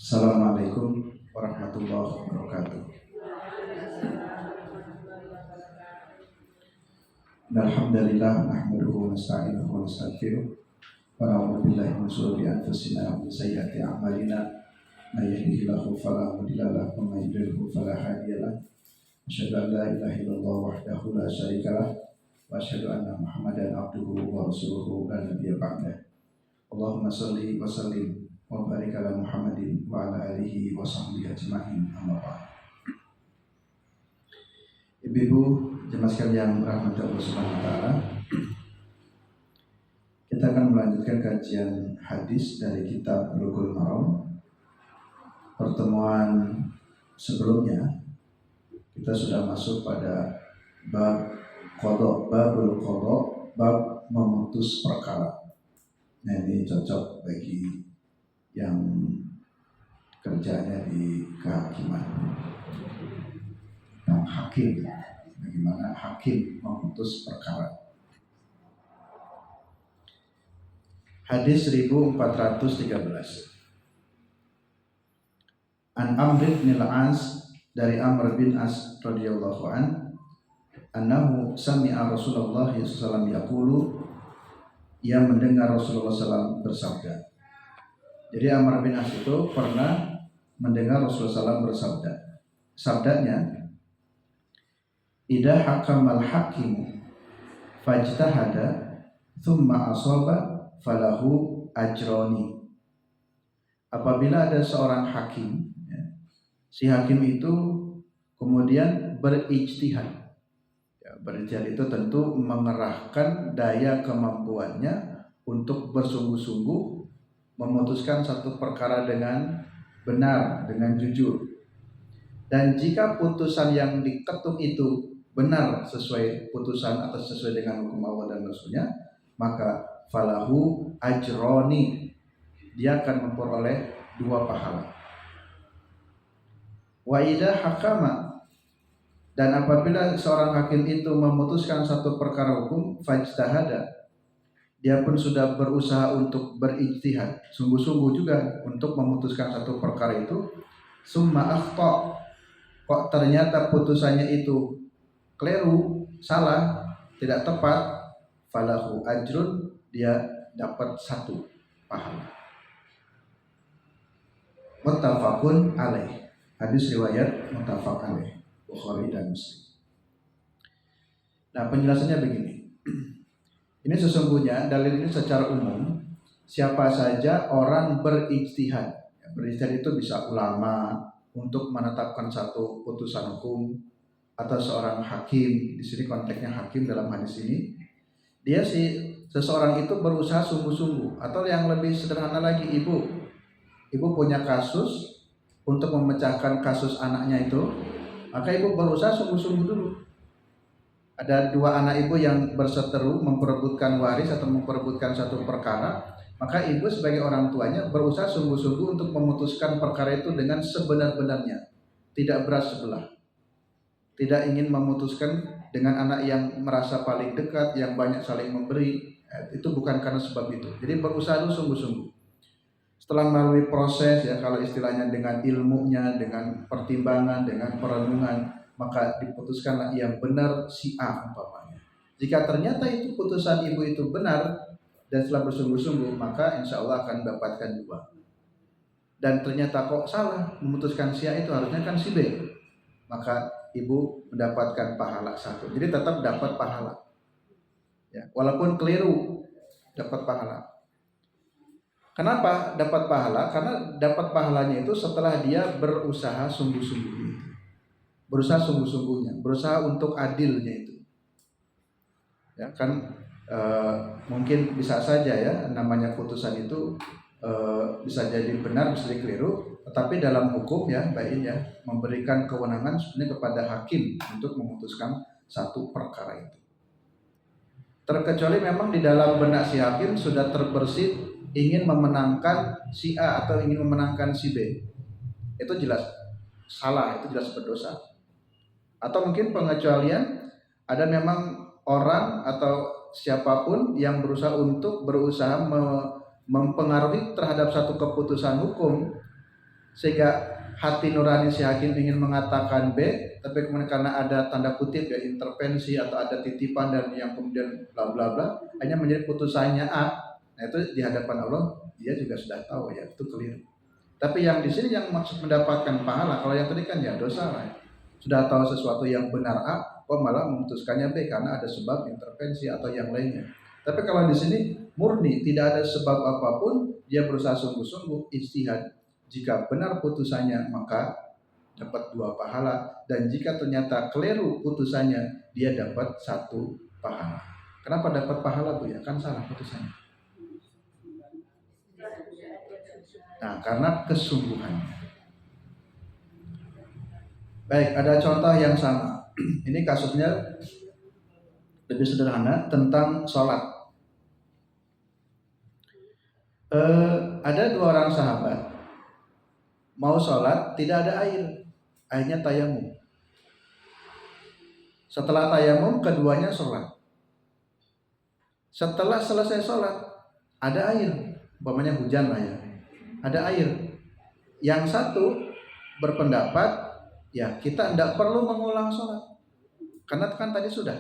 Assalamualaikum warahmatullahi wabarakatuh. Alhamdulillah nahmaduhu wa nasta'inuhu wa nastaghfiruh wa na'udzu billahi min shururi anfusina wa min sayyiati a'malina. May yahdihillahu fala mudilla lahu wa may yudlilhu fala hadiya lahu. Asyhadu an la ilaha illallah wahdahu la syarika lah wa asyhadu anna Muhammadan abduhu wa rasuluhu la nabiyya ba'dah. Allahumma shalli wa sallim wa barik ala Muhammadin wa ala alihi wa sahbihi ajma'in, amma ba'd. Ibu-ibu jemaah sekalian rahmat Allah Subhanahu wa taala, kita akan melanjutkan kajian hadis dari kitab Bulughul Maram. Pertemuan sebelumnya kita sudah masuk pada bab qada, babul qada, bab memutus perkara. Nah, ini cocok bagi yang kerjanya di kehakiman, yang hakim, bagaimana hakim memutus perkara. Hadis 1413. An Amr bin al-As, dari Amr bin As radhiyallahu an, annahu sami'a Rasulullah sallallahu alaihi wasallam yaqulu, ia mendengar Rasulullah SAW bersabda. Jadi Amr bin As itu pernah mendengar Rasulullah SAW bersabda. Sabdanya, idza hakamal hakimu fajtahada thumma asaba falahu ajroni. Apabila ada seorang hakim, si hakim itu kemudian berijtihad. Berijtihad itu tentu mengerahkan daya kemampuannya untuk bersungguh-sungguh memutuskan satu perkara dengan benar, dengan jujur. Dan jika putusan yang diketuk itu benar sesuai putusan atau sesuai dengan hukum Allah dan Rasulnya, maka falahu ajroni, dia akan memperoleh 2 pahala. Wa idza hakama, dan apabila seorang hakim itu memutuskan satu perkara hukum, fajtahada, dia pun sudah berusaha untuk berijtihad, sungguh-sungguh juga untuk memutuskan satu perkara itu, summa akhta, kok ternyata putusannya itu keliru, salah, tidak tepat, falahu ajrun, dia dapat 1 pahala. Muttafaqun alaih. Hadis riwayat muttafaq alaih, Bukhari dan Muslim. Nah, penjelasannya begini. Ini sesungguhnya dalil ini secara umum, siapa saja orang berijtihad. Berijtihad itu bisa ulama untuk menetapkan satu putusan hukum, atau seorang hakim. Di sini konteksnya hakim dalam hadis ini. Dia seseorang itu berusaha sungguh-sungguh, atau yang lebih sederhana lagi, ibu punya kasus untuk memecahkan kasus anaknya itu, maka ibu berusaha sungguh-sungguh dulu. Ada 2 anak ibu yang berseteru memperebutkan waris atau memperebutkan satu perkara, maka ibu sebagai orang tuanya berusaha sungguh-sungguh untuk memutuskan perkara itu dengan sebenar-benarnya, tidak berat sebelah, tidak ingin memutuskan dengan anak yang merasa paling dekat, yang banyak saling memberi. Itu bukan karena sebab itu. Jadi berusaha dulu sungguh-sungguh. Setelah melalui proses, ya kalau istilahnya dengan ilmunya, dengan pertimbangan, dengan perenungan, maka diputuskanlah yang benar si A umpamanya. Jika ternyata itu putusan ibu itu benar dan setelah bersungguh-sungguh, maka insya Allah akan mendapatkan 2. Dan ternyata kok salah, memutuskan si A itu harusnya kan si B, maka ibu mendapatkan pahala 1. Jadi tetap dapat pahala, ya, walaupun keliru dapat pahala. Kenapa dapat pahala? Karena dapat pahalanya itu setelah dia berusaha sungguh-sungguh. Berusaha sungguh-sungguhnya, berusaha untuk adilnya itu. Ya kan, mungkin bisa saja ya namanya putusan itu bisa jadi benar, bisa jadi keliru, tetapi dalam hukum ya baik ya memberikan kewenangan sebenarnya kepada hakim untuk memutuskan satu perkara itu. Terkecuali memang di dalam benak si hakim sudah terbersit ingin memenangkan si A atau ingin memenangkan si B. Itu jelas salah, itu jelas berdosa. Atau mungkin pengecualian, ada memang orang atau siapapun yang berusaha mempengaruhi terhadap satu keputusan hukum sehingga hati nurani si hakim ingin mengatakan B, tapi kemudian karena ada tanda kutip ya intervensi atau ada titipan dan yang kemudian bla bla bla, hanya menjadi putusannya A. Nah itu di hadapan Allah dia juga sudah tahu ya itu keliru. Tapi yang di sini yang maksud mendapatkan pahala, kalau yang tadi kan ya dosa lah. Sudah tahu sesuatu yang benar A, kok malah memutuskannya B karena ada sebab intervensi atau yang lainnya. Tapi kalau di sini murni tidak ada sebab apapun, dia berusaha sungguh-sungguh ijtihad. Jika benar putusannya maka dapat 2 pahala, dan jika ternyata keliru putusannya dia dapat 1 pahala. Kenapa dapat pahala Bu ya? Kan salah putusannya. Nah, karena kesungguhannya. Baik, ada contoh yang sama. Ini kasusnya lebih sederhana tentang sholat. Ada 2 orang sahabat mau sholat, tidak ada air, akhirnya tayamum. Setelah tayamum, keduanya sholat. Setelah selesai sholat, ada air, umpamanya hujan lah ya, ada air. Yang satu berpendapat, ya kita tidak perlu mengulang sholat, karena kan tadi sudah.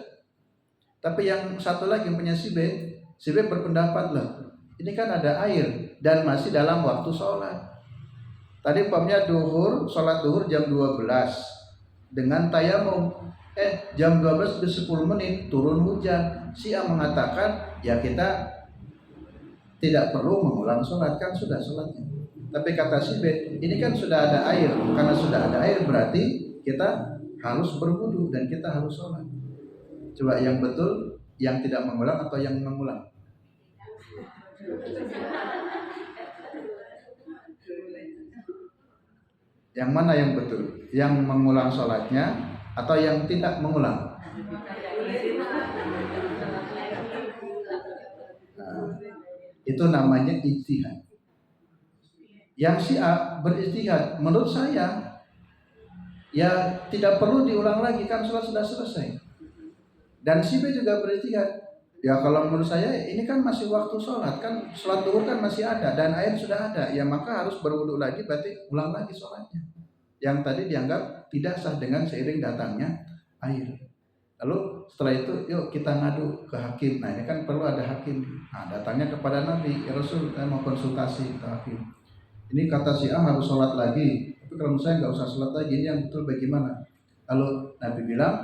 Tapi yang satu lagi punya si B berpendapat lah, ini kan ada air dan masih dalam waktu sholat. Tadi umpamanya duhur, sholat duhur jam 12 dengan tayamum. Jam 12 10 menit turun hujan. Si A mengatakan ya kita tidak perlu mengulang sholat, kan sudah sholatnya. Tapi kata si B, ini kan sudah ada air. Karena sudah ada air berarti kita harus berwudu dan kita harus sholat. Coba yang betul, yang tidak mengulang atau yang mengulang? Yang mana yang betul? Yang mengulang sholatnya atau yang tidak mengulang? Nah, itu namanya ijtihad. Yang si A berijtihad, menurut saya ya tidak perlu diulang lagi, kan sholat sudah selesai. Dan si B juga berijtihad, ya kalau menurut saya ini kan masih waktu sholat, kan sholat duhur kan masih ada dan air sudah ada, ya maka harus berwudu lagi, berarti ulang lagi sholatnya. Yang tadi dianggap tidak sah dengan seiring datangnya air. Lalu setelah itu yuk kita ngadu ke hakim. Nah ini kan perlu ada hakim. Nah datangnya kepada Nabi, ya Rasul, saya mau konsultasi ke hakim. Ini kata si A harus sholat lagi, tapi kalau menurut saya nggak usah sholat lagi, ini yang betul bagaimana? Lalu Nabi bilang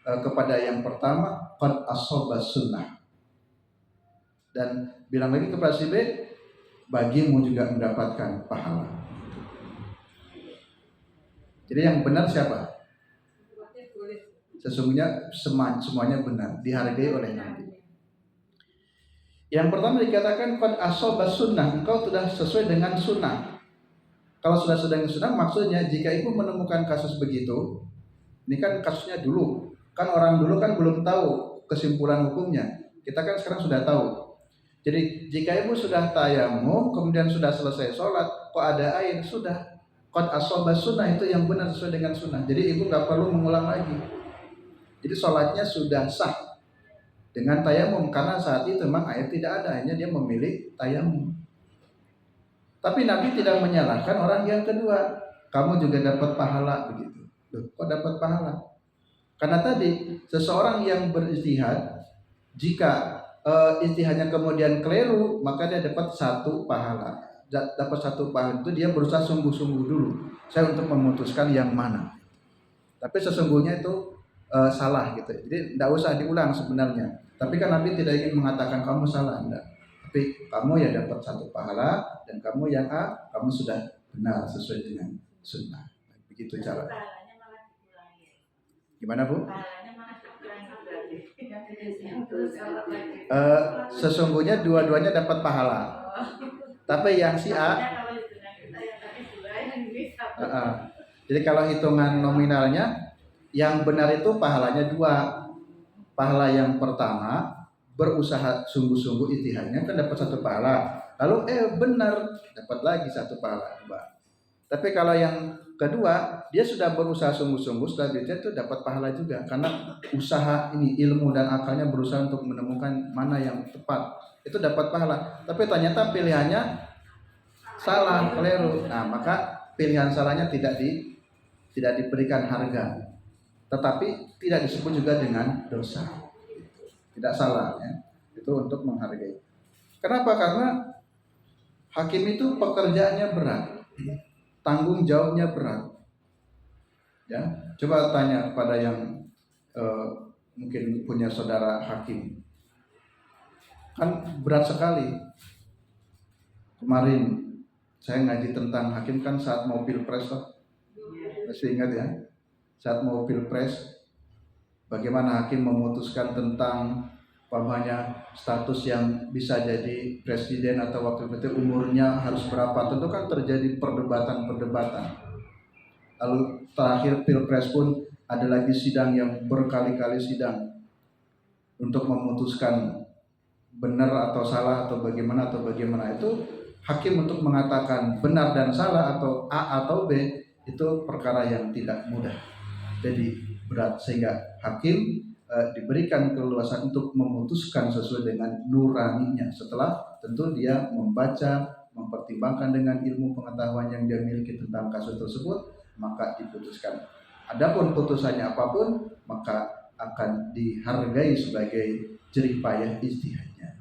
kepada yang pertama, qad ashaba sunnah, dan bilang lagi kepada si B, bagimu juga mendapatkan pahala. Jadi yang benar siapa? Sesungguhnya semuanya benar, dihargai oleh Nabi. Yang pertama dikatakan qad ashaba sunnah, engkau sudah sesuai dengan sunnah. Kalau sudah dengan sunnah, maksudnya jika ibu menemukan kasus begitu, ini kan kasusnya dulu, kan orang dulu kan belum tahu kesimpulan hukumnya. Kita kan sekarang sudah tahu. Jadi jika ibu sudah tayamum, kemudian sudah selesai sholat, kok ada air, sudah qad ashaba sunnah, itu yang benar sesuai dengan sunnah. Jadi ibu nggak perlu mengulang lagi. Jadi sholatnya sudah sah dengan tayamum, karena saat itu memang air tidak ada, hanya dia memilih tayamum. Tapi Nabi tidak menyalahkan orang yang kedua, kamu juga dapat pahala begitu. Loh, kok dapat pahala? Karena tadi seseorang yang berijtihad, jika ijtihadnya kemudian keliru, maka dia dapat 1 pahala. Dapat 1 pahala itu dia berusaha sungguh-sungguh dulu, saya untuk memutuskan yang mana. Tapi sesungguhnya itu salah gitu. Jadi tidak usah diulang sebenarnya. Tapi kan Nabi tidak ingin mengatakan kamu salah, enggak. Tapi kamu ya dapat 1 pahala, dan kamu yang A, kamu sudah benar sesuai dengan sunnah. Begitu cara. Gimana Bu? Sesungguhnya dua-duanya dapat pahala. Tapi yang si A, jadi kalau hitungan nominalnya, yang benar itu pahalanya 2. Pahala yang pertama berusaha sungguh-sungguh ijtihadnya kan dapat 1 pahala. Lalu benar dapat lagi 1 pahala 2. Tapi kalau yang kedua dia sudah berusaha sungguh-sungguh, setelah ijtihad itu dapat pahala juga, karena usaha ini, ilmu dan akalnya berusaha untuk menemukan mana yang tepat, itu dapat pahala. Tapi ternyata pilihannya salah, keliru. Nah maka pilihan salahnya tidak diberikan harga, tetapi tidak disebut juga dengan dosa. Tidak salah ya. Itu untuk menghargai. Kenapa? Karena hakim itu pekerjaannya berat, tanggung jawabnya berat. Ya, coba tanya kepada yang mungkin punya saudara hakim, kan berat sekali. Kemarin saya ngaji tentang hakim kan saat mau pilpres, masih ingat ya? Saat mau pilpres, bagaimana hakim memutuskan tentang status yang bisa jadi presiden atau wakil presiden, umurnya harus berapa? Tentu kan terjadi perdebatan. Lalu terakhir pilpres pun ada lagi sidang yang berkali-kali sidang untuk memutuskan benar atau salah atau bagaimana itu hakim untuk mengatakan benar dan salah atau A atau B itu perkara yang tidak mudah, jadi berat, sehingga hakim diberikan keleluasan untuk memutuskan sesuai dengan nuraninya setelah tentu dia membaca, mempertimbangkan dengan ilmu pengetahuan yang dia miliki tentang kasus tersebut, maka diputuskan. Adapun putusannya apapun maka akan dihargai sebagai jerih payah ijtihadnya.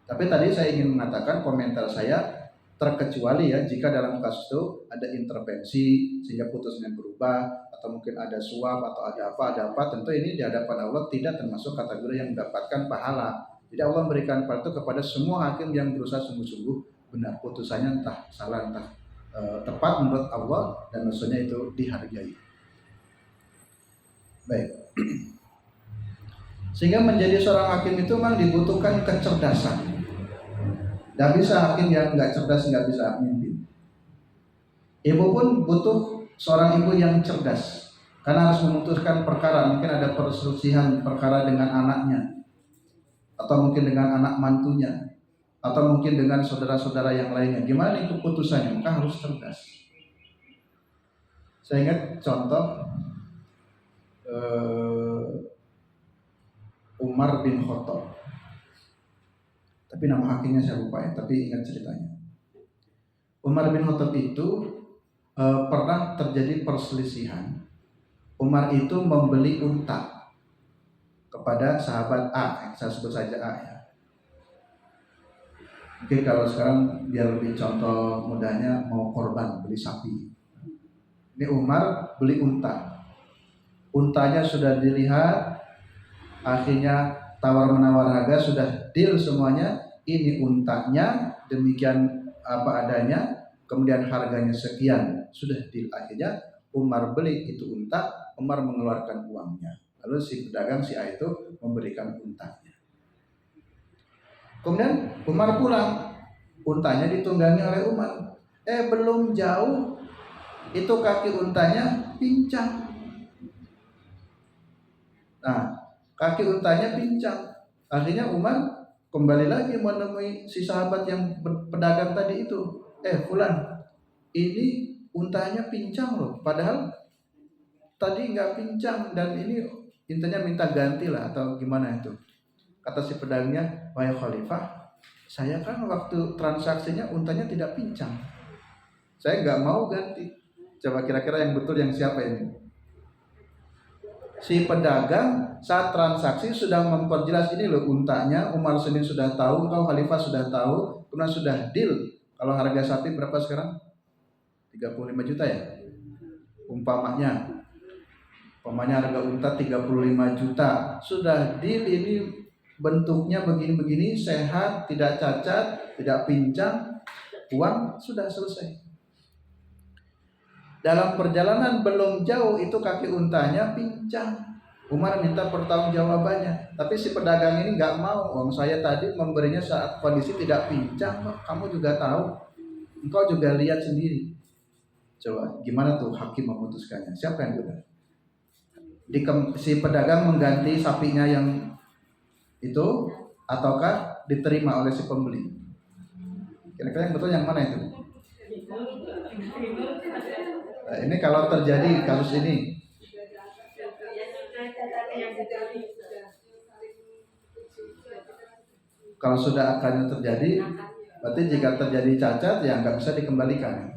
Tapi tadi saya ingin mengatakan komentar saya, terkecuali ya jika dalam kasus itu ada intervensi sehingga putusnya berubah, atau mungkin ada suap atau ada apa, tentu ini di hadapan Allah tidak termasuk kategori yang mendapatkan pahala. Jadi Allah memberikan pahala itu kepada semua hakim yang berusaha sungguh-sungguh benar, putusannya entah salah entah tepat menurut Allah dan Rasulnya itu dihargai. Baik. Sehingga menjadi seorang hakim itu memang dibutuhkan kecerdasan. Gak bisa hakim yang gak cerdas gak bisa mimpin. Ibu pun butuh seorang ibu yang cerdas, karena harus memutuskan perkara. Mungkin ada perselisihan perkara dengan anaknya, atau mungkin dengan anak mantunya, atau mungkin dengan saudara-saudara yang lainnya. Gimana itu putusannya? Maka harus cerdas. Saya ingat contoh Umar bin Khattab. Tapi nama hakimnya saya lupa ya, tapi ingat ceritanya. Umar bin Khattab itu pernah terjadi perselisihan. Umar itu membeli unta kepada sahabat A, saya sebut saja A ya. Oke, kalau sekarang biar lebih contoh mudahnya, mau korban beli sapi. Ini Umar beli unta. Untanya sudah dilihat, akhirnya tawar-menawar harga, sudah deal semuanya. Ini untanya demikian apa adanya, kemudian harganya sekian, sudah deal. Akhirnya Umar beli itu unta, Umar mengeluarkan uangnya, lalu si pedagang si A itu memberikan untanya. Kemudian Umar pulang, untanya ditunggangi oleh Umar. Belum jauh itu kaki untanya pincang. Nah, kaki untanya pincang. Akhirnya Umar kembali lagi menemui si sahabat yang pedagang tadi itu. Fulan, ini untanya pincang loh, padahal tadi nggak pincang, dan ini intinya minta ganti lah atau gimana itu. Kata si pedagangnya, wahai Khalifah, saya kan waktu transaksinya untanya tidak pincang, saya nggak mau ganti. Coba kira-kira yang betul yang siapa ini? Si pedagang saat transaksi sudah memperjelas, ini loh untanya, Umar sendiri sudah tahu, kau Khalifah sudah tahu, kemudian sudah deal. Kalau harga sapi berapa sekarang? 35 juta ya? Umpamanya harga unta 35 juta. Sudah deal, ini bentuknya begini-begini, sehat, tidak cacat, tidak pincang, uang sudah selesai. Dalam perjalanan belum jauh itu kaki untanya pincang. Umar minta pertanggungjawabannya, tapi si pedagang ini nggak mau. Saya tadi memberinya saat kondisi tidak pincang, kamu juga tahu, engkau juga lihat sendiri. Coba gimana tuh hakim memutuskannya? Siapa yang benar? Si pedagang mengganti sapinya yang itu, ataukah diterima oleh si pembeli? Kira-kira yang betul yang mana itu? Nah, ini kalau terjadi kasus ini, kalau sudah akan terjadi, berarti jika terjadi cacat ya nggak bisa dikembalikan.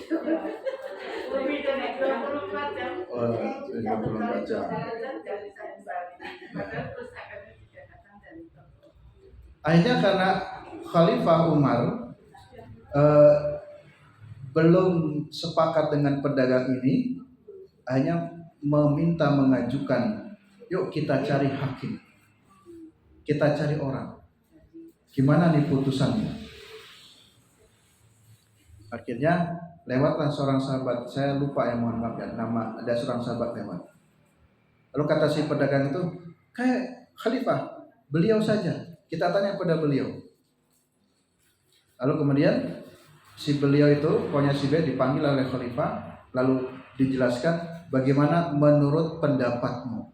Lebih dari 24 jam. Oh, 24 jam. Akhirnya karena Khalifah Umar belum sepakat dengan pedagang ini, hanya meminta mengajukan, yuk kita cari hakim, kita cari orang, gimana nih putusannya. Akhirnya lewatlah seorang sahabat, saya lupa ya, mohon maaf ya, nama, ada seorang sahabat lewat. Lalu kata si pedagang itu, kayak Khalifah, beliau saja, kita tanya pada beliau. Lalu kemudian si beliau itu, pokoknya si B dipanggil oleh Khalifah, lalu dijelaskan bagaimana menurut pendapatmu.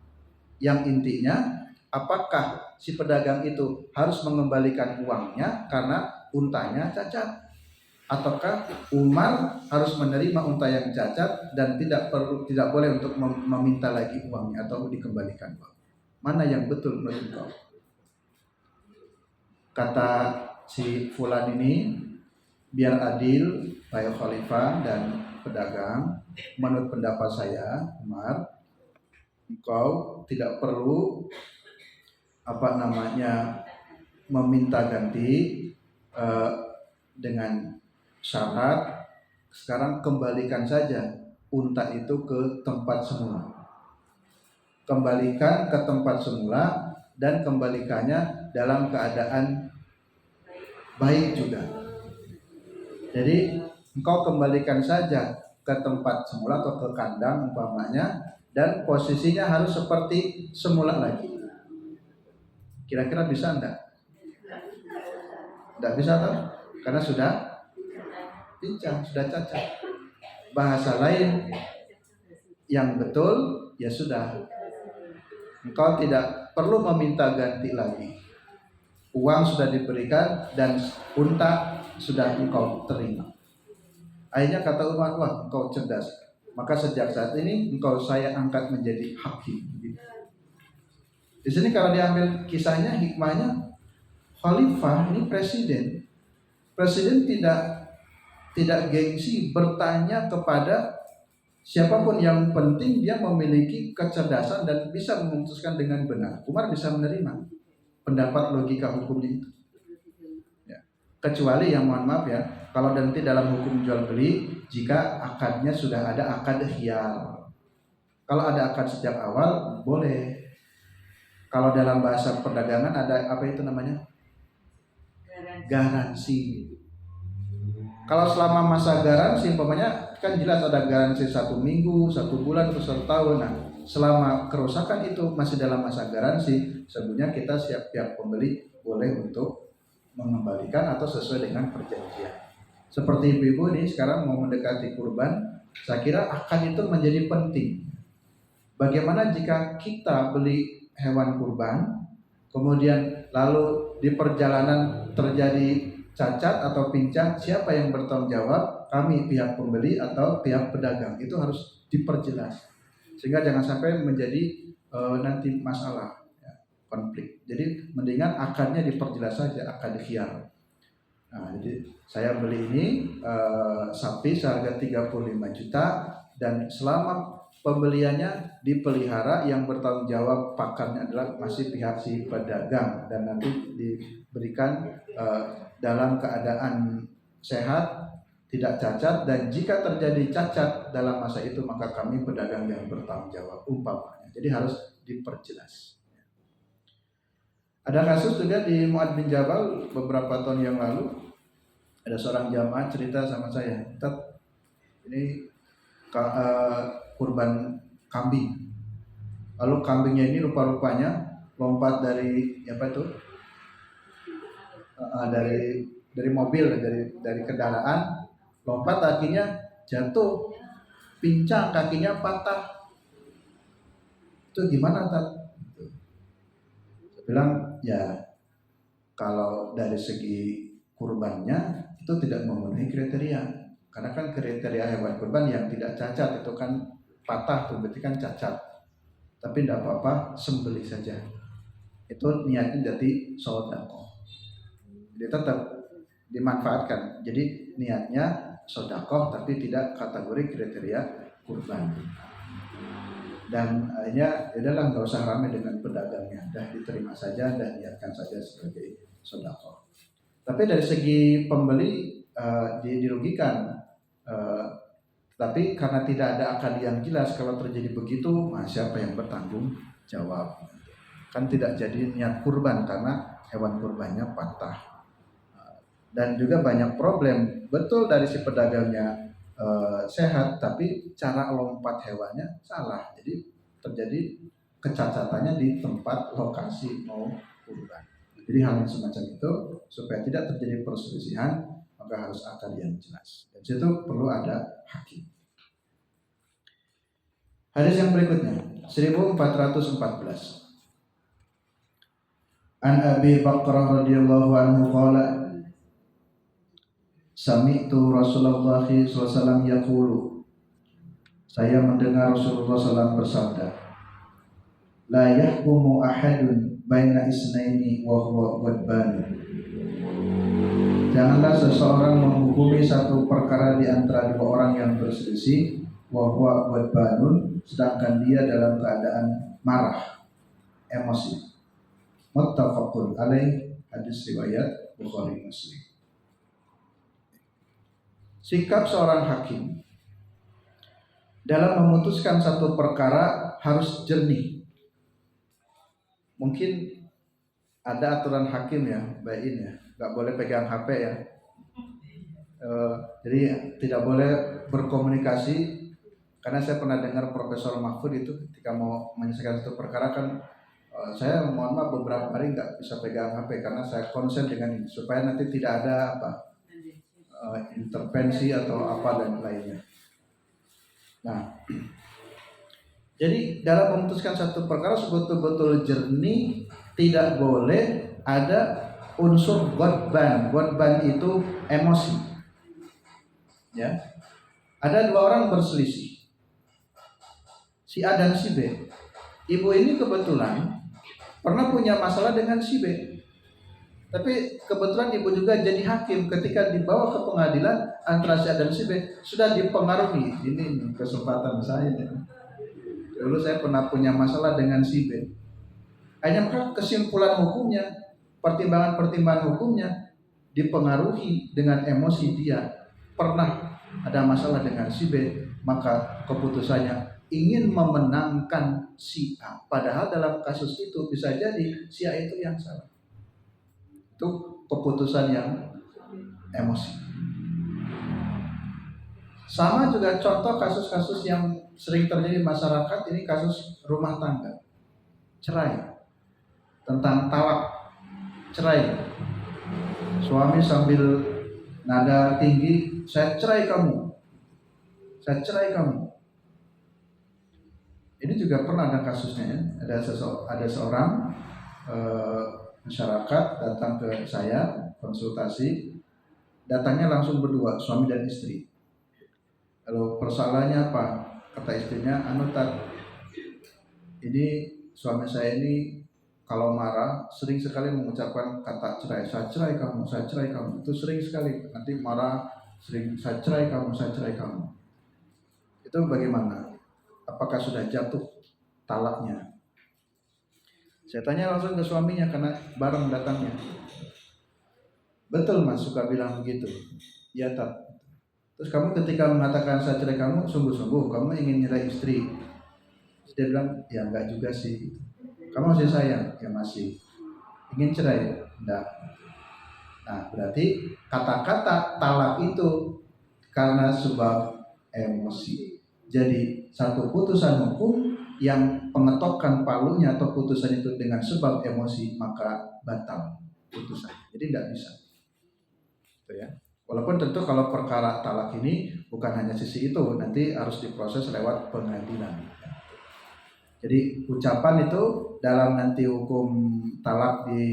Yang intinya, apakah si pedagang itu harus mengembalikan uangnya karena untanya cacat, ataukah Umar harus menerima unta yang cacat dan tidak boleh untuk meminta lagi uangnya atau dikembalikan uang. Mana yang betul menurut kau? Kata si fulan ini, biar adil Pak Khalifah dan pedagang, menurut pendapat saya Umar, engkau tidak perlu meminta ganti dengan syarat sekarang kembalikan saja unta itu ke tempat semula. Kembalikan ke tempat semula dan kembalikannya dalam keadaan baik juga. Jadi engkau kembalikan saja ke tempat semula atau ke kandang umpamanya, dan posisinya harus seperti semula lagi. Kira-kira bisa enggak? Enggak bisa toh? Karena sudah pincang, sudah cacat. Bahasa lain yang betul, ya sudah, engkau tidak perlu meminta ganti lagi. Uang sudah diberikan dan unta sudah engkau terima. Akhirnya kata Umar, wah engkau cerdas, maka sejak saat ini engkau saya angkat menjadi hakim. Di sini kalau diambil kisahnya, hikmahnya, Khalifah ini presiden tidak gengsi bertanya kepada siapapun, yang penting dia memiliki kecerdasan dan bisa memutuskan dengan benar. Umar bisa menerima pendapat logika hukumnya itu. Ya. Kecuali yang mohon maaf ya, kalau nanti dalam hukum jual beli, jika akadnya sudah ada akad khiyar. Kalau ada akad sejak awal boleh. Kalau dalam bahasa perdagangan ada apa itu namanya? Garansi. Kalau selama masa garansi, umpamanya kan jelas ada garansi 1 minggu, 1 bulan, atau 1 tahun. Nah, selama kerusakan itu masih dalam masa garansi, sebenarnya kita siap pihak pembeli boleh untuk mengembalikan atau sesuai dengan perjanjian. Seperti ibu-ibu ini sekarang mau mendekati kurban, saya kira akad itu menjadi penting. Bagaimana jika kita beli hewan kurban, kemudian lalu di perjalanan terjadi cacat atau pincang, siapa yang bertanggung jawab? Kami pihak pembeli atau pihak pedagang? Itu harus diperjelas sehingga jangan sampai menjadi nanti masalah ya, konflik. Jadi mendingan akadnya diperjelas saja, akad khiyar. Nah, jadi saya beli ini sapi seharga 35 juta dan selama pembeliannya dipelihara, yang bertanggung jawab pakannya adalah masih pihak si pedagang, dan nanti diberikan dalam keadaan sehat, tidak cacat, dan jika terjadi cacat dalam masa itu maka kami pedagang yang bertanggung jawab umpamanya. Jadi harus diperjelas. Ada kasus juga di Mu'ad bin Jabal beberapa tahun yang lalu, ada seorang jamaah cerita sama saya, Tat, ini kurban kambing. Lalu kambingnya ini rupa-rupanya lompat dari dari mobil, dari kendaraan, lompat, kakinya jatuh, pincang, kakinya patah. Itu gimana, Tat? Saya bilang, ya kalau dari segi kurbannya itu tidak memenuhi kriteria, karena kan kriteria hewan kurban yang tidak cacat itu kan patah, tuh berarti kan cacat. Tapi tidak apa-apa, sembelih saja. Itu niatnya jadi sedekah. Jadi tetap dimanfaatkan. Jadi niatnya sodakoh tapi tidak kategori kriteria kurban. Dan akhirnya adalah nggak usah ramai dengan pedagangnya, dah diterima saja dan niatkan saja sebagai sodakoh. Tapi dari segi pembeli dirugikan, tapi karena tidak ada akad yang jelas kalau terjadi begitu, siapa yang bertanggung jawab? Kan tidak jadi niat kurban karena hewan kurbannya patah. Dan juga banyak problem, betul dari si pedagangnya sehat, tapi cara lompat hewannya salah. Jadi terjadi kecacatannya di tempat lokasi mau kurban. Jadi hal yang semacam itu supaya tidak terjadi perselisihan, maka harus akad yang jelas. Dan situ perlu ada hakim. Hadis yang berikutnya 1414. An Abi Bakrah radhiyallahu anhu qala sami'tu Rasulullah sallallahu alaihi wasallam yaqulu, saya mendengar Rasulullah SAW bersabda, la yahkumu ahadun baina isnaini wa huwa ghadban. Janganlah seseorang menghukumi satu perkara di antara dua orang yang berselisih, wa huwa ghadbanun, sedangkan dia dalam keadaan marah, emosi. Muttafaqun alaih, hadis riwayat Bukhari Muslim. Sikap seorang hakim dalam memutuskan satu perkara harus jernih. Mungkin ada aturan hakim ya, baik ya, nggak boleh pegang HP ya. Jadi tidak boleh berkomunikasi. Karena saya pernah dengar Profesor Mahfud itu ketika mau menyelesaikan satu perkara kan, saya mohon maaf beberapa hari nggak bisa pegang HP karena saya konsen dengan ini supaya nanti tidak ada intervensi atau apa dan lainnya. Nah, jadi dalam memutuskan satu perkara betul-betul jernih, tidak boleh ada unsur ghadban. Ghadban itu emosi. Ya, ada dua orang berselisih, si A dan si B. Ibu ini kebetulan pernah punya masalah dengan si B. Tapi kebetulan ibu juga jadi hakim. Ketika dibawa ke pengadilan antara si A dan si B, sudah dipengaruhi. Ini kesempatan saya. Dulu saya pernah punya masalah dengan si B. Hanya maka kesimpulan hukumnya, pertimbangan-pertimbangan hukumnya dipengaruhi dengan emosi dia. Pernah ada masalah dengan si B, maka keputusannya ingin memenangkan si A. Padahal dalam kasus itu bisa jadi si A itu yang salah. Itu keputusan yang emosi. Sama juga contoh kasus-kasus yang sering terjadi di masyarakat, ini kasus rumah tangga, cerai, tentang talak, cerai. Suami sambil nada tinggi, saya cerai kamu, saya cerai kamu. Ini juga pernah ada kasusnya ya. Ada seorang masyarakat datang ke saya konsultasi, datangnya langsung berdua, suami dan istri. Lalu persoalannya apa? Kata istrinya, ini suami saya ini kalau marah sering sekali mengucapkan kata cerai. Saya cerai kamu, saya cerai kamu. Itu sering sekali. Nanti marah sering, saya cerai kamu, saya cerai kamu. Itu bagaimana? Apakah sudah jatuh talaknya? Saya tanya langsung ke suaminya karena bareng datangnya. Betul mas, suka bilang begitu. Ya tak. Terus kamu ketika mengatakan saya cerai kamu, sungguh-sungguh kamu ingin nyerah istri? Terus dia bilang, ya enggak juga sih. Kamu masih sayang? Ya masih. Ingin cerai? Enggak. Nah berarti kata-kata talak itu karena sebab emosi. Jadi satu putusan hukum yang pengetokan palunya atau putusan itu dengan sebab emosi, maka batal putusan. Jadi tidak bisa. Gitu ya. Walaupun tentu kalau perkara talak ini bukan hanya sisi itu, nanti harus diproses lewat pengadilan. Jadi ucapan itu dalam nanti hukum talak di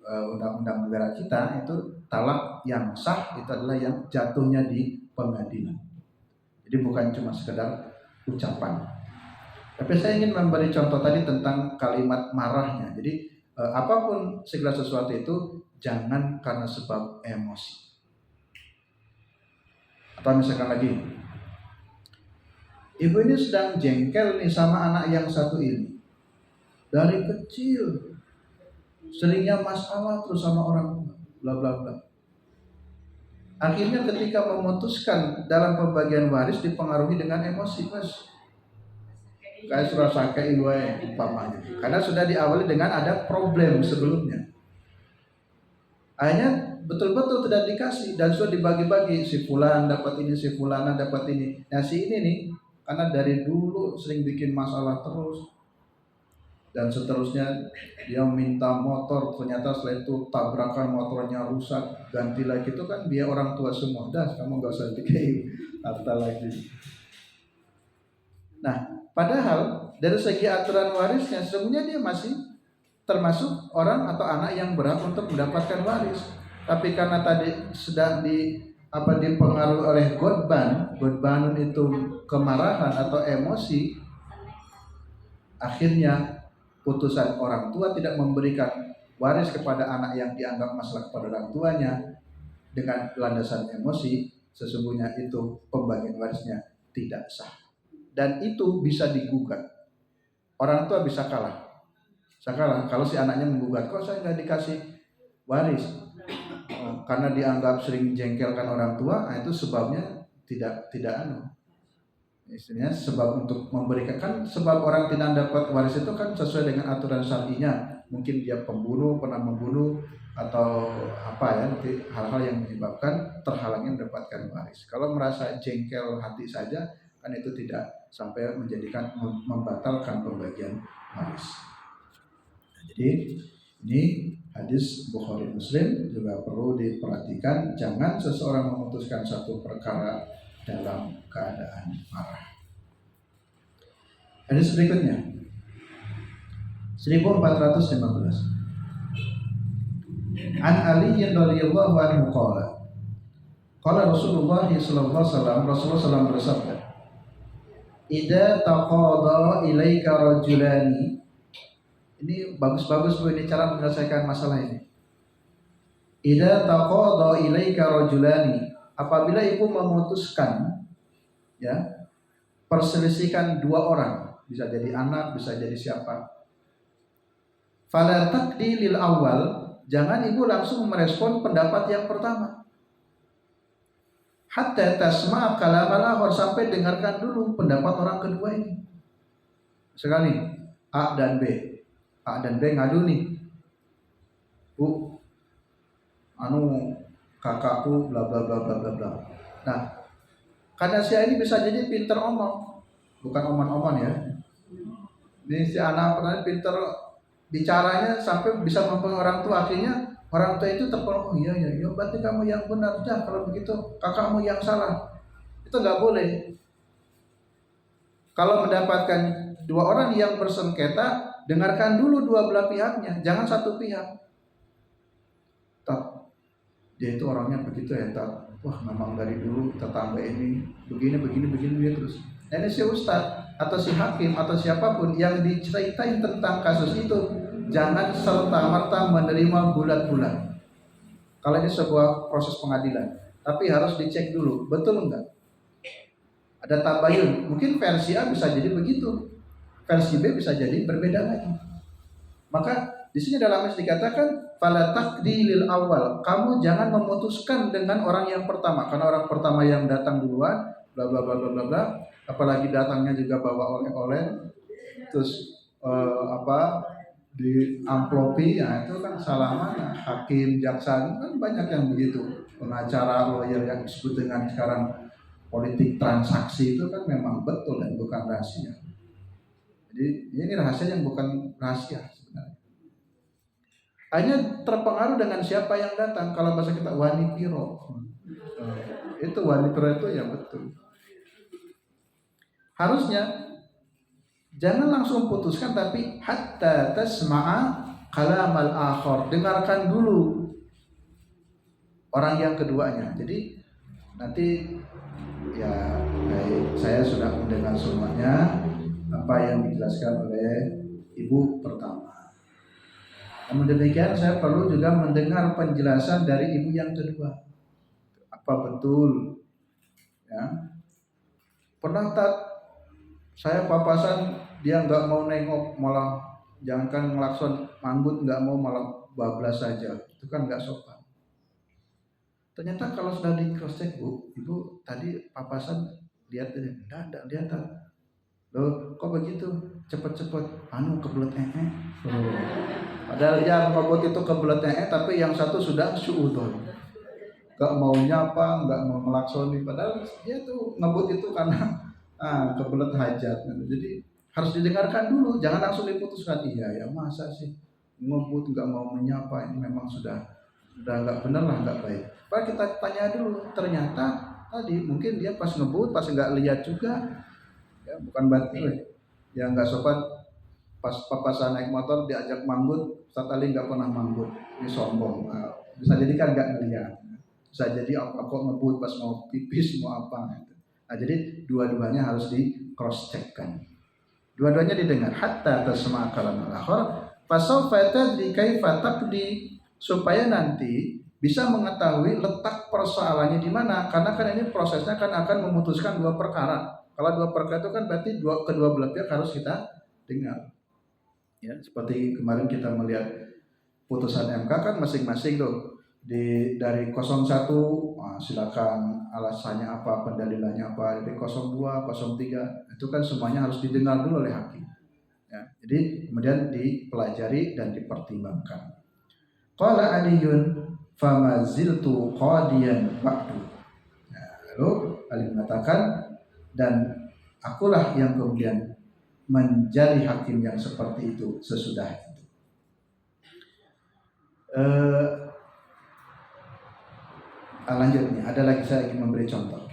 undang-undang negara kita itu talak yang sah itu adalah yang jatuhnya di pengadilan. Jadi bukan cuma sekedar ucapan. Tapi saya ingin memberi contoh tadi tentang kalimat marahnya. Jadi apapun segala sesuatu itu jangan karena sebab emosi. Atau misalkan lagi, ibu ini sedang jengkel nih sama anak yang satu ini. Dari kecil seringnya masalah terus sama orang tua, bla bla bla. Akhirnya ketika memutuskan dalam pembagian waris dipengaruhi dengan emosi, Mas. Kayak surasaka iwae umpamanya. Karena sudah diawali dengan ada problem sebelumnya. Akhirnya betul-betul tidak dikasih dan sudah dibagi-bagi, si fulan dapat ini, si fulana dapat ini. Nah si ini nih karena dari dulu sering bikin masalah terus dan seterusnya, dia minta motor, ternyata setelah itu tabrakan motornya rusak, ganti lagi, itu kan biaya orang tua semua. Dah kamu gak usah dikai harta lagi. Nah padahal dari segi aturan warisnya sebenarnya dia masih termasuk orang atau anak yang berhak untuk mendapatkan waris. Tapi karena tadi sedang dipengaruhi oleh godbanun itu kemarahan atau emosi, akhirnya putusan orang tua tidak memberikan waris kepada anak yang dianggap masalah kepada orang tuanya dengan landasan emosi, sesungguhnya itu pembagian warisnya tidak sah. Dan itu bisa digugat. Orang tua bisa kalah. Kalau si anaknya menggugat, kok saya nggak dikasih waris? Karena dianggap sering jengkelkan orang tua, itu sebabnya tidak istilahnya sebab untuk memberikan, kan sebab orang tidak dapat waris itu kan sesuai dengan aturan syar'inya. Mungkin dia pembunuh, pernah membunuh atau apa ya, nanti hal-hal yang menyebabkan terhalangnya mendapatkan waris. Kalau merasa jengkel hati saja, kan itu tidak sampai menjadikan membatalkan pembagian waris. Jadi ini hadis Bukhari Muslim juga perlu diperhatikan. Jangan seseorang memutuskan satu perkara dalam keadaan marah. Hadis berikutnya 1415. An Ali radhiyallahu anhu qala Rasulullah sallallahu alaihi wasallam, Rasulullah SAW bersabda, "Idza taqada ilaika rajulani." Ini bagus-bagus Bu, ini cara menyelesaikan masalah ini. Idza taqada ilaika rajulani, apabila ibu memutuskan ya perselisihan dua orang, bisa jadi anak, bisa jadi siapa. Fala taqdi lil awal, jangan ibu langsung merespon pendapat yang pertama. Hatta tasma' kalamal akhar, sampai dengarkan dulu pendapat orang kedua ini. Sekali A dan B. A dan B ngadu nih, Bu, kakakku bla bla bla bla bla bla. Nah, karena si ini bisa jadi pinter omong, bukan omong-omong ya. Ini si anak pernah pinter bicaranya sampai bisa mempengaruhi orang tua. Akhirnya orang tua itu terpengaruh. Oh iya, berarti kamu yang benar. Dah kalau begitu kakakmu yang salah. Itu nggak boleh. Kalau mendapatkan dua orang yang bersengketa, dengarkan dulu dua belah pihaknya, jangan satu pihak. Dia itu orangnya begitu ya, wah memang dari dulu tetangga ini begini terus. Ini si ustadz atau si hakim atau siapapun yang diceritain tentang kasus itu, jangan serta-merta menerima bulat-bulat. Kalau ini sebuah proses pengadilan, tapi harus dicek dulu, betul enggak? Ada tabayun, mungkin versi A bisa jadi begitu, versi B bisa jadi berbeda lagi. Maka di sini dalam hadis dikatakan fala taqdi lil awal, kamu jangan memutuskan dengan orang yang pertama, karena orang pertama yang datang duluan bla bla bla bla bla, apalagi datangnya juga bawa oleh-oleh terus di amplopi, ya itu kan salah mana. Hakim, jaksa kan banyak yang begitu, pengacara, lawyer yang disebut dengan sekarang politik transaksi, itu kan memang betul dan bukan rahasia. Jadi ini rahasia yang bukan rahasia sebenarnya. Hanya terpengaruh dengan siapa yang datang. Kalau bahasa kita wani piro, itu wani piro itu ya betul. Harusnya jangan langsung putuskan, tapi hatta tasma'a kalamal akhar, dengarkan dulu orang yang keduanya. Jadi nanti ya baik, saya sudah mendengar semuanya apa yang dijelaskan oleh ibu pertama. Namun demikian saya perlu juga mendengar penjelasan dari ibu yang kedua. Apa betul Ya. Pernah tak saya papasan dia nggak mau nengok, malah jangankan ngelakson manggut nggak mau, malah bablas saja, itu kan nggak sopan. Ternyata kalau sudah di cross check, Bu, Ibu tadi papasan lihat ini, enggak lihat. Loh, kok begitu? Cepet-cepet, kebelet Oh. Padahal yang ngebut itu kebelet tapi yang satu sudah suudon. Gak mau nyapa, gak mau ngelaksoni. Padahal dia tuh ngebut itu karena kebelet hajat. Jadi harus didengarkan dulu, jangan langsung diputuskan. Iya ya, masa sih ngebut gak mau menyapa, ini memang sudah gak benar lah, gak baik. Pak kita tanya dulu, ternyata tadi mungkin dia pas ngebut, pas gak lihat juga. Ya, bukan berarti yang nggak sopan pas papasan naik motor diajak manggut, sekali nggak pernah manggut, ini sombong. Bisa jadi kan nggak ngeliat, bisa jadi apa kok ngebut pas mau pipis mau apa. Nah jadi dua-duanya harus di cross check kan, dua-duanya didengar. Hatta tasma' kalam al-akhar fasawfa tadri kaifa taqdi, supaya nanti bisa mengetahui letak persoalannya di mana, karena kan ini prosesnya kan akan memutuskan dua perkara. Kalau dua perkara itu kan berarti kedua belah pihak harus kita dengar. Ya, seperti kemarin kita melihat putusan MK kan masing-masing tuh dari 01 silakan alasannya apa, pendalilannya apa. Dari 02, 03 itu kan semuanya harus didengar dulu oleh hakim. Ya, jadi kemudian dipelajari dan dipertimbangkan. Qala Aliyun famaziltu qadiyan ba'du. Nah, lalu Ali mengatakan, dan akulah yang kemudian menjadi hakim yang seperti itu sesudah itu. Lanjut nih, ada lagi saya ingin memberi contoh.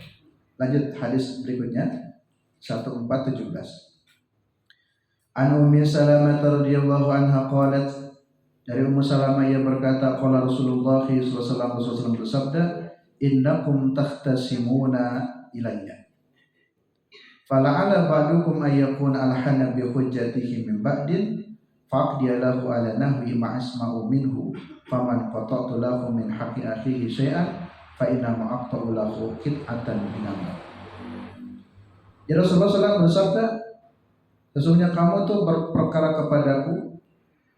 Lanjut hadis berikutnya 1417. An Ummi Salamah radhiyallahu anha qalat, dari Ummu Salamah ia berkata, qala Rasulullah sallallahu alaihi wasallam bersabda, innakum takhtasimuna ilayya fala'ala ba'dukum ayyakun alhana bi hujjatihi min ba'din faqdiya lahu ala nahwi ma'asma'u minhu faman qata'tu lahu min haqqi akhihi syai'an fa inna ma'aqta'u lahu qit'atan minan nar. Ya Rasulullah SAW bersabda, sesungguhnya kamu tuh berperkara kepadaku,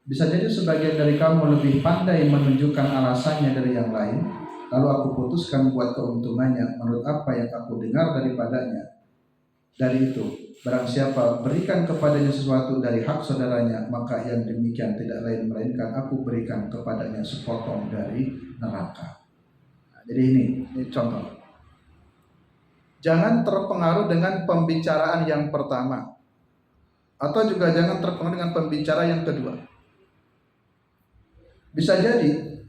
bisa jadi sebagian dari kamu lebih pandai menunjukkan alasannya dari yang lain, lalu aku putuskan buat keuntungannya menurut apa yang aku dengar daripadanya. Dari itu, barang siapa berikan kepadanya sesuatu dari hak saudaranya, maka yang demikian tidak lain melainkan aku berikan kepadanya sepotong dari neraka. Nah, jadi ini contoh. Jangan terpengaruh dengan pembicaraan yang pertama, atau juga jangan terpengaruh dengan pembicara yang kedua. Bisa jadi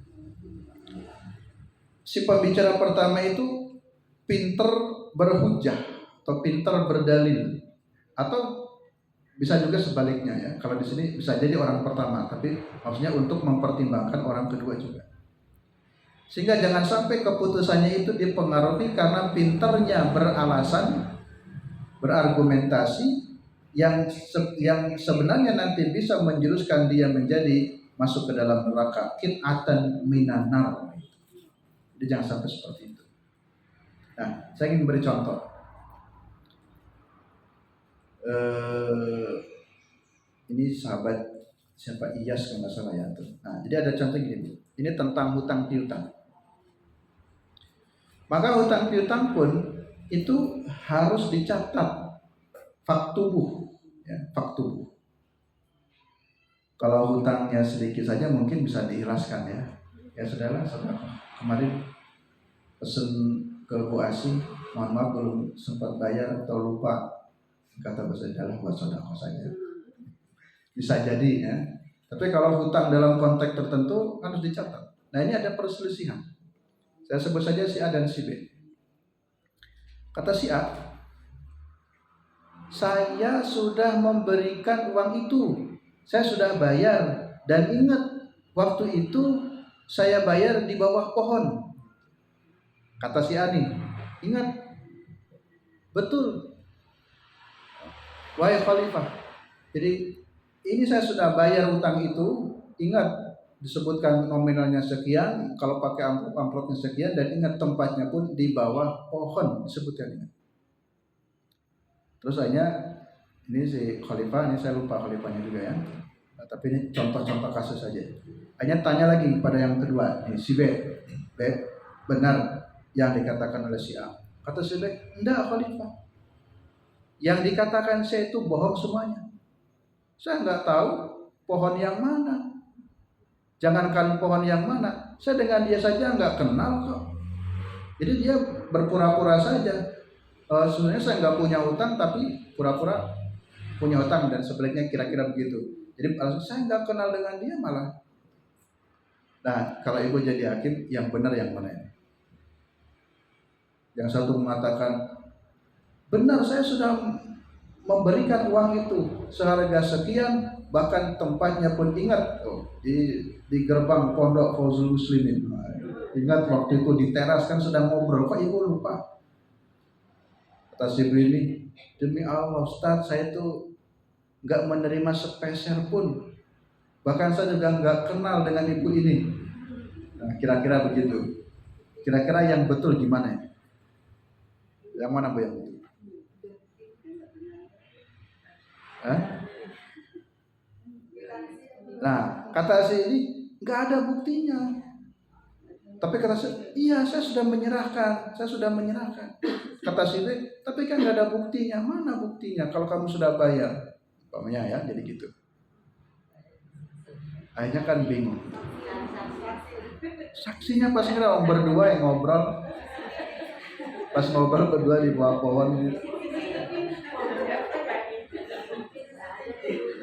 si pembicara pertama itu pinter berhujah atau pintar berdalil, atau bisa juga sebaliknya ya. Kalau di sini bisa jadi orang pertama, tapi maksudnya untuk mempertimbangkan orang kedua juga. Sehingga jangan sampai keputusannya itu dipengaruhi karena pintarnya beralasan, berargumentasi yang sebenarnya nanti bisa menjuruskan dia menjadi masuk ke dalam neraka, qit'atan minan nar. Jadi jangan sampai seperti itu. Nah, saya ingin beri contoh. Ini sahabat siapa, Iyas kalau nggak salah ya tuh. Nah, jadi ada contoh gini, ini tentang hutang piutang. Maka hutang piutang pun itu harus dicatat faktubuh, ya, faktubuh. Kalau hutangnya sedikit saja mungkin bisa diikhlaskan ya. Ya sudahlah, kemarin pesen ke Bu Asi, mohon maaf belum sempat bayar atau lupa, kata bahasa dalam buat sedekah saja. Bisa jadi ya. Tapi kalau hutang dalam konteks tertentu harus dicatat. Nah, ini ada perselisihan. Saya sebut saja si A dan si B. Kata si A, saya sudah memberikan uang itu, saya sudah bayar, dan ingat waktu itu saya bayar di bawah pohon. Kata si A nih, ingat betul wahai khalifah, jadi ini saya sudah bayar utang itu, ingat disebutkan nominalnya sekian, kalau pakai amplopnya sekian, dan ingat tempatnya pun di bawah pohon disebutkan. Terus hanya ini si khalifah, ini saya lupa khalifahnya juga ya. Nah, tapi ini contoh-contoh kasus saja. Hanya tanya lagi pada yang kedua, ini si B, benar yang dikatakan oleh si A. Kata si B, enggak khalifah. Yang dikatakan saya itu bohong semuanya. Saya nggak tahu pohon yang mana. Jangankan pohon yang mana, saya dengan dia saja nggak kenal kok. Jadi dia berpura-pura saja. Sebenarnya saya nggak punya hutang, tapi pura-pura punya hutang, dan sebaliknya kira-kira begitu. Jadi saya nggak kenal dengan dia malah. Nah, kalau ibu jadi hakim, yang benar yang mana ini? Yang satu mengatakan, benar saya sudah memberikan uang itu seharga sekian, bahkan tempatnya pun ingat di gerbang pondok Fauzul Muslimin. Ingat waktu itu di teras kan sedang ngobrol, kok ibu lupa? Kata si ibu ini, demi Allah Ustaz, saya itu nggak menerima sepeser pun, bahkan saya juga nggak kenal dengan ibu ini. Nah, kira-kira begitu. Kira-kira yang betul gimana? Yang mana bu yang betul? Nah, kata si ini nggak ada buktinya. Tapi kata si, iya saya sudah menyerahkan. Kata si ini, tapi kan nggak ada buktinya. Mana buktinya? Kalau kamu sudah bayar, umpamanya ya, jadi gitu. Akhirnya kan bingung. Saksinya pasti orang berdua yang ngobrol. Pas ngobrol berdua di bawah pohon.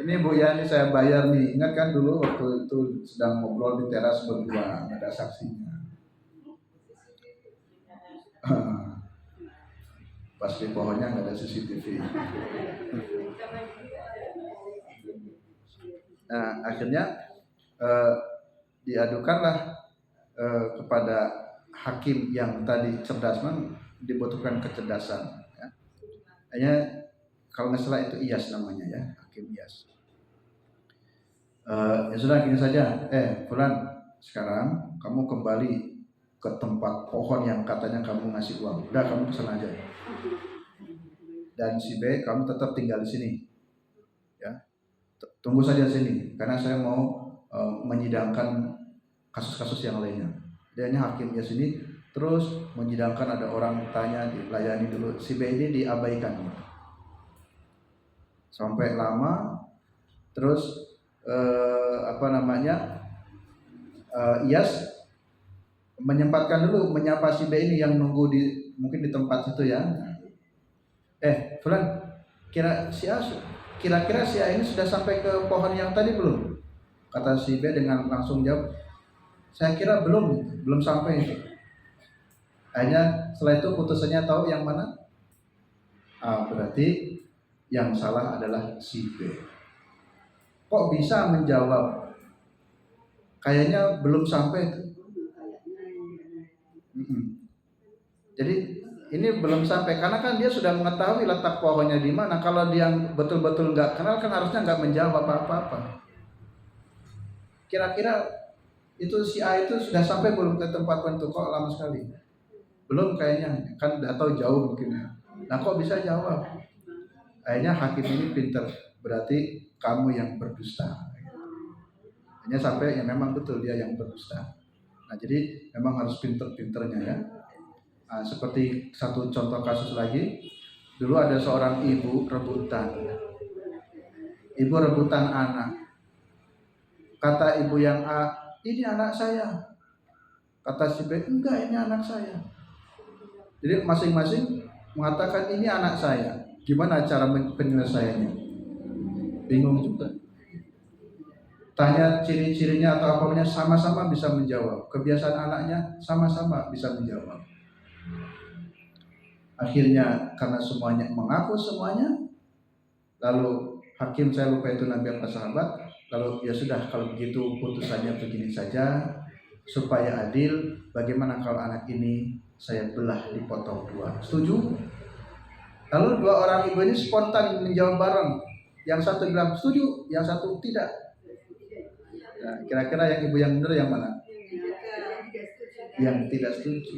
Ini Bu ya, ini saya bayar nih. Ingat kan dulu waktu itu sedang ngobrol di teras berdua, ada saksinya. Pas di pohonnya nggak ada CCTV. Nah, akhirnya diadukanlah kepada hakim yang tadi cerdas, dibutuhkan kecerdasan. Ya. Hanya kalau nggak salah itu IAS namanya ya, hakim IAS. Ya sudah gini saja, Fulan, sekarang kamu kembali ke tempat pohon yang katanya kamu ngasih uang. Udah kamu kesana aja. Dan si B, kamu tetap tinggal di sini. Ya, tunggu saja di sini, karena saya mau menyidangkan kasus-kasus yang lainnya. Dia hanya hakim IAS sini, terus menyidangkan, ada orang tanya, dilayani dulu. Si B ini diabaikan. Sampai lama, terus IAS menyempatkan dulu menyapa si B ini yang nunggu mungkin di tempat situ ya. Fulan, kira-kira si A ini sudah sampai ke pohon yang tadi belum? Kata si B dengan langsung jawab, saya kira belum sampai itu. Akhirnya setelah itu putusannya tahu yang mana? Berarti yang salah adalah si B. Kok bisa menjawab? Kayaknya belum sampai itu. Jadi ini belum sampai, karena kan dia sudah mengetahui letak pohonnya di mana. Kalau dia betul-betul nggak kenal kan harusnya nggak menjawab apa-apa. Kira-kira itu si A itu sudah sampai belum ke tempat itu? Kok lama sekali? Belum kayaknya, kan udah tahu jauh mungkin. Nah kok bisa jawab? Akhirnya hakim ini pinter, berarti kamu yang berdusta. Hanya sampai yang memang betul dia yang berdusta. Nah jadi memang harus pinter-pinternya ya. Nah, seperti satu contoh kasus lagi, dulu ada seorang ibu rebutan. Ibu rebutan anak. Kata ibu yang A, ini anak saya. Kata si B, enggak, ini anak saya. Jadi masing-masing mengatakan ini anak saya. Gimana cara penyelesaiannya? Bingung juga. Tanya ciri-cirinya atau apapun, sama-sama bisa menjawab. Kebiasaan anaknya sama-sama bisa menjawab. Akhirnya karena semuanya mengaku semuanya, lalu hakim, saya lupa itu nabi apa sahabat, lalu ya sudah kalau begitu putusannya begini saja supaya adil. Bagaimana kalau anak ini saya belah dipotong dua? Setuju? Lalu dua orang ibu ini spontan menjawab bareng. Yang satu bilang setuju, yang satu tidak. Nah, kira-kira yang ibu yang benar yang mana? Yang tidak setuju.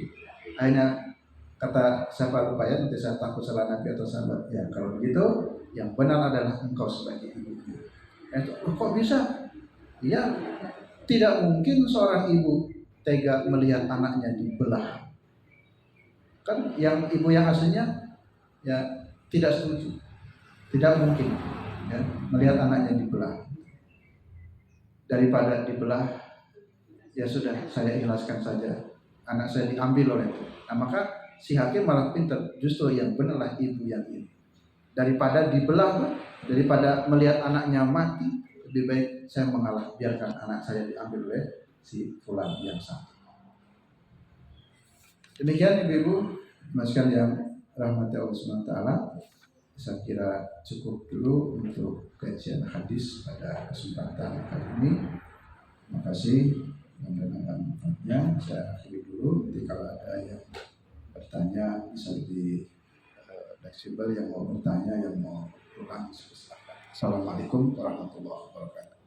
Hanya kata siapa lupa ya, nanti saya takut salah nabi atau sahabat. Ya kalau begitu, yang benar adalah engkau sebagai ibu. Kok bisa? Ya, tidak mungkin seorang ibu tega melihat anaknya dibelah. Kan yang ibu yang aslinya ya tidak setuju, tidak mungkin ya, melihat anaknya dibelah. Daripada dibelah, ya sudah saya ikhlaskan saja, anak saya diambil oleh itu. Nah maka si hakim malah pintar, justru yang benarlah ibu yang ini. Daripada dibelah, daripada melihat anaknya mati, lebih baik saya mengalah, biarkan anak saya diambil oleh si fulan yang satu. Demikian ibu-ibu masukkan yang rahmati Allah SWT. Saya kira cukup dulu untuk kajian hadis pada kesempatan kali ini. Terima kasih. Mudah-mudahan manfaatnya. Saya akhiri dulu. Nanti kalau ada yang bertanya bisa lebih fleksibel, yang mau bertanya, yang mau pulang, silakan. Assalamualaikum warahmatullahi wabarakatuh.